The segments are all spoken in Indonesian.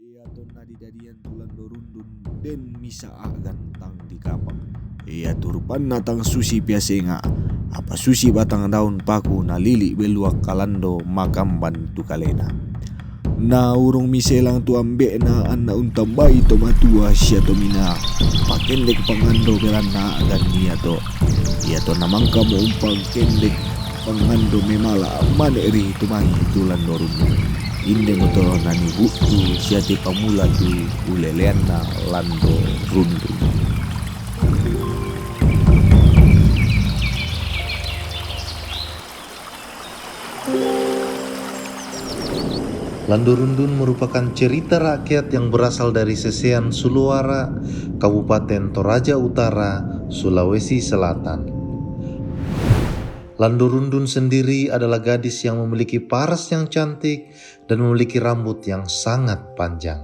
Ia tonna didadian tulan dorundun den misa gantang di kapang. Ia turpan natang susi piasenga. Apa susi batang daun paku na lili beluak kalando makam bantu kalena. Na urung miselang tu ambe na anna untambai to matua sia to mina. Pakendek pangando belana agan nia to. Ia to namangka mo umpang kendek pangando memala maneri tumangi tulan dorundun. Inde moto nani buku siati pamula tu uleleana lando rundu. Lando Rundun merupakan cerita rakyat yang berasal dari Sesean Suluara, Kabupaten Toraja Utara, Sulawesi Selatan. Lando Rundun sendiri adalah gadis yang memiliki paras yang cantik dan memiliki rambut yang sangat panjang.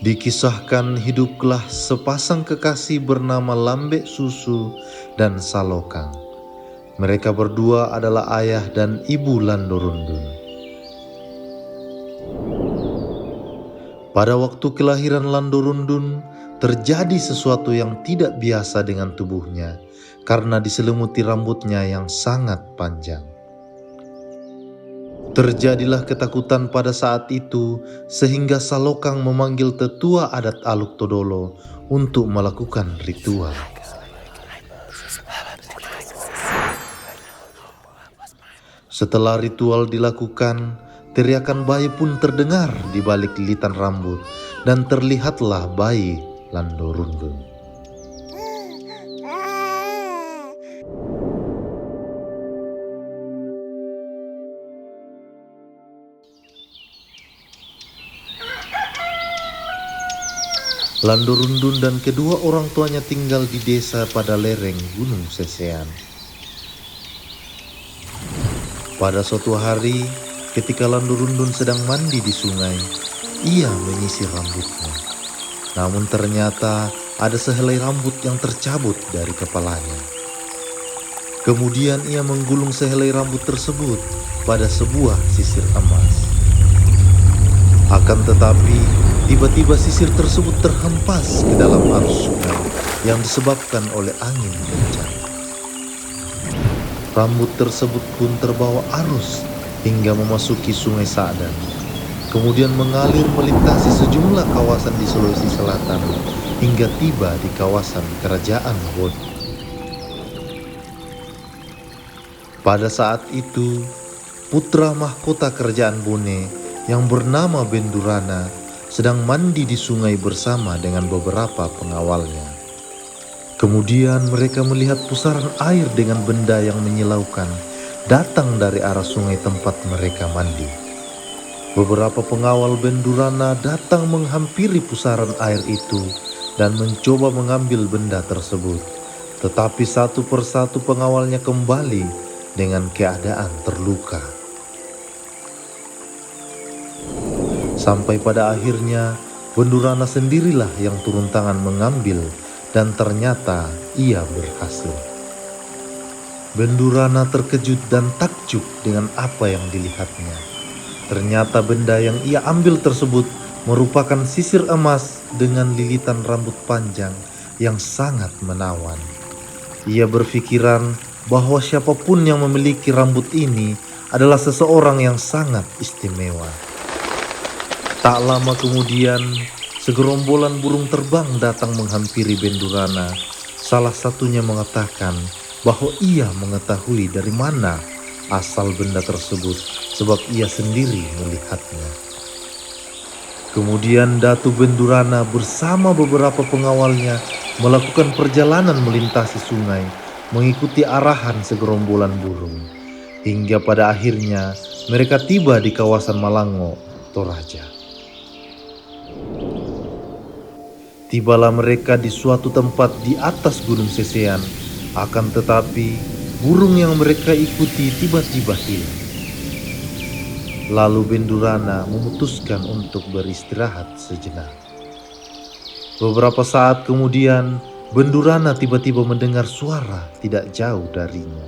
Dikisahkan hiduplah sepasang kekasih bernama Lambek Susu dan Salokang. Mereka berdua adalah ayah dan ibu Lando Rundun. Pada waktu kelahiran Lando Rundun, terjadi sesuatu yang tidak biasa dengan tubuhnya karena diselimuti rambutnya yang sangat panjang. Terjadilah ketakutan pada saat itu sehingga Salokang memanggil tetua adat Aluk Todolo untuk melakukan ritual. Setelah ritual dilakukan, teriakan bayi pun terdengar di balik lilitan rambut dan terlihatlah bayi Lando Rundun. Lando Rundun dan kedua orang tuanya tinggal di desa pada lereng Gunung Sesean. Pada suatu hari, ketika Lando Rundun sedang mandi di sungai, ia menyisir rambutnya. Namun ternyata ada sehelai rambut yang tercabut dari kepalanya. Kemudian ia menggulung sehelai rambut tersebut pada sebuah sisir emas. Akan tetapi, tiba-tiba sisir tersebut terhempas ke dalam arus sungai yang disebabkan oleh angin kencang. Rambut tersebut pun terbawa arus hingga memasuki Sungai Sadan, kemudian mengalir melintasi sejumlah kawasan di Sulawesi Selatan hingga tiba di kawasan Kerajaan Bone. Pada saat itu, putra mahkota Kerajaan Bone yang bernama Bendurana sedang mandi di sungai bersama dengan beberapa pengawalnya. Kemudian mereka melihat pusaran air dengan benda yang menyilaukan datang dari arah sungai tempat mereka mandi. Beberapa pengawal Bendurana datang menghampiri pusaran air itu dan mencoba mengambil benda tersebut. Tetapi satu persatu pengawalnya kembali dengan keadaan terluka. Sampai pada akhirnya Bendurana sendirilah yang turun tangan mengambil dan ternyata ia berhasil. Bendurana terkejut dan takjub dengan apa yang dilihatnya. Ternyata benda yang ia ambil tersebut merupakan sisir emas dengan lilitan rambut panjang yang sangat menawan. Ia berpikiran bahwa siapapun yang memiliki rambut ini adalah seseorang yang sangat istimewa. Tak lama kemudian, segerombolan burung terbang datang menghampiri Bendurana. Salah satunya mengatakan bahwa ia mengetahui dari mana asal benda tersebut sebab ia sendiri melihatnya. Kemudian Datu Bendurana bersama beberapa pengawalnya melakukan perjalanan melintasi sungai mengikuti arahan segerombolan burung. Hingga pada akhirnya mereka tiba di kawasan Malango, Toraja. Tibalah mereka di suatu tempat di atas Gunung Sesean, akan tetapi burung yang mereka ikuti tiba-tiba hilang. Lalu Bendurana memutuskan untuk beristirahat sejenak. Beberapa saat kemudian, Bendurana tiba-tiba mendengar suara tidak jauh darinya.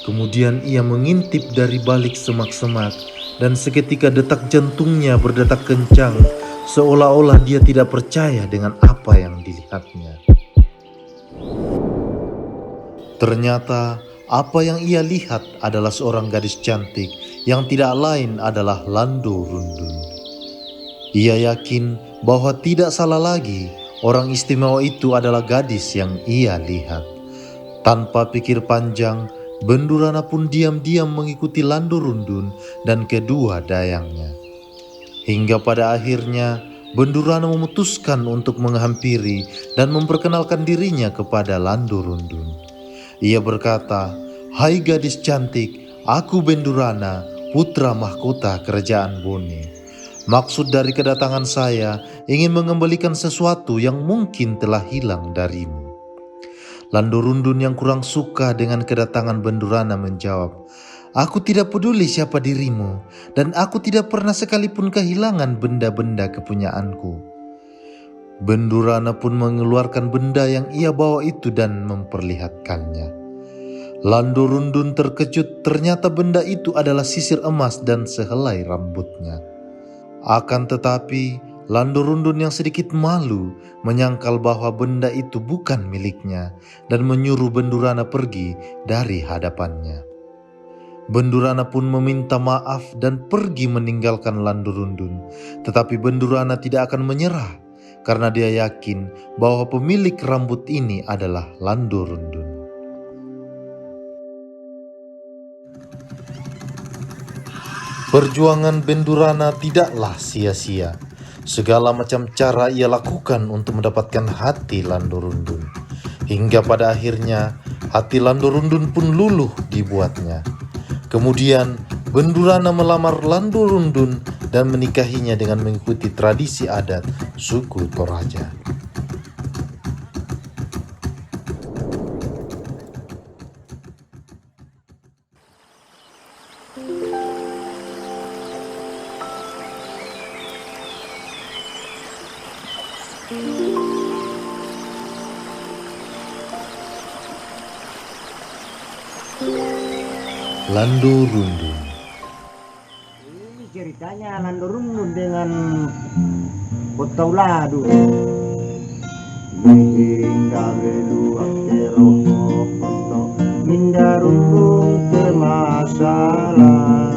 Kemudian ia mengintip dari balik semak-semak, dan seketika detak jantungnya berdetak kencang, seolah-olah dia tidak percaya dengan apa yang dilihatnya. Ternyata apa yang ia lihat adalah seorang gadis cantik yang tidak lain adalah Lando Rundun. Ia yakin bahwa tidak salah lagi, orang istimewa itu adalah gadis yang ia lihat. Tanpa pikir panjang, Bendurana pun diam-diam mengikuti Lando Rundun dan kedua dayangnya. Hingga pada akhirnya Bendurana memutuskan untuk menghampiri dan memperkenalkan dirinya kepada Lando Rundun. Ia berkata, "Hai gadis cantik, aku Bendurana, putra mahkota kerajaan Bone. Maksud dari kedatangan saya ingin mengembalikan sesuatu yang mungkin telah hilang darimu." Lando Rundun yang kurang suka dengan kedatangan Bendurana menjawab, "Aku tidak peduli siapa dirimu, dan aku tidak pernah sekalipun kehilangan benda-benda kepunyaanku." Bendurana pun mengeluarkan benda yang ia bawa itu dan memperlihatkannya. Lando Rundun terkejut, ternyata benda itu adalah sisir emas dan sehelai rambutnya. Akan tetapi, Lando Rundun yang sedikit malu menyangkal bahwa benda itu bukan miliknya dan menyuruh Bendurana pergi dari hadapannya. Bendurana pun meminta maaf dan pergi meninggalkan Lando Rundun, tetapi Bendurana tidak akan menyerah karena dia yakin bahwa pemilik rambut ini adalah Lando Rundun. Perjuangan Bendurana tidaklah sia-sia. Segala macam cara ia lakukan untuk mendapatkan hati Lando Rundun. Hingga pada akhirnya hati Lando Rundun pun luluh dibuatnya. Kemudian Bendurana melamar Lando Rundun dan menikahinya dengan mengikuti tradisi adat suku Toraja. Lando Rundun. Ini ceritanya Lando Rundun dengan Potauladu. Hingga beluak terokok untuk minda rundung ke masalah.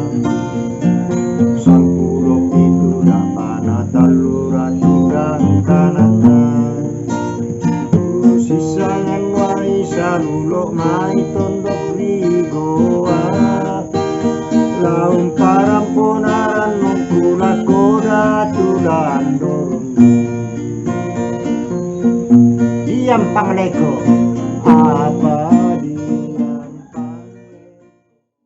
Sang pulok itu dapat talura tudang kanatan. Sisangan wai sarulok mai tondok ligoa. Laung paramponaran mengkula koda tulan dorong. Diam pangleko.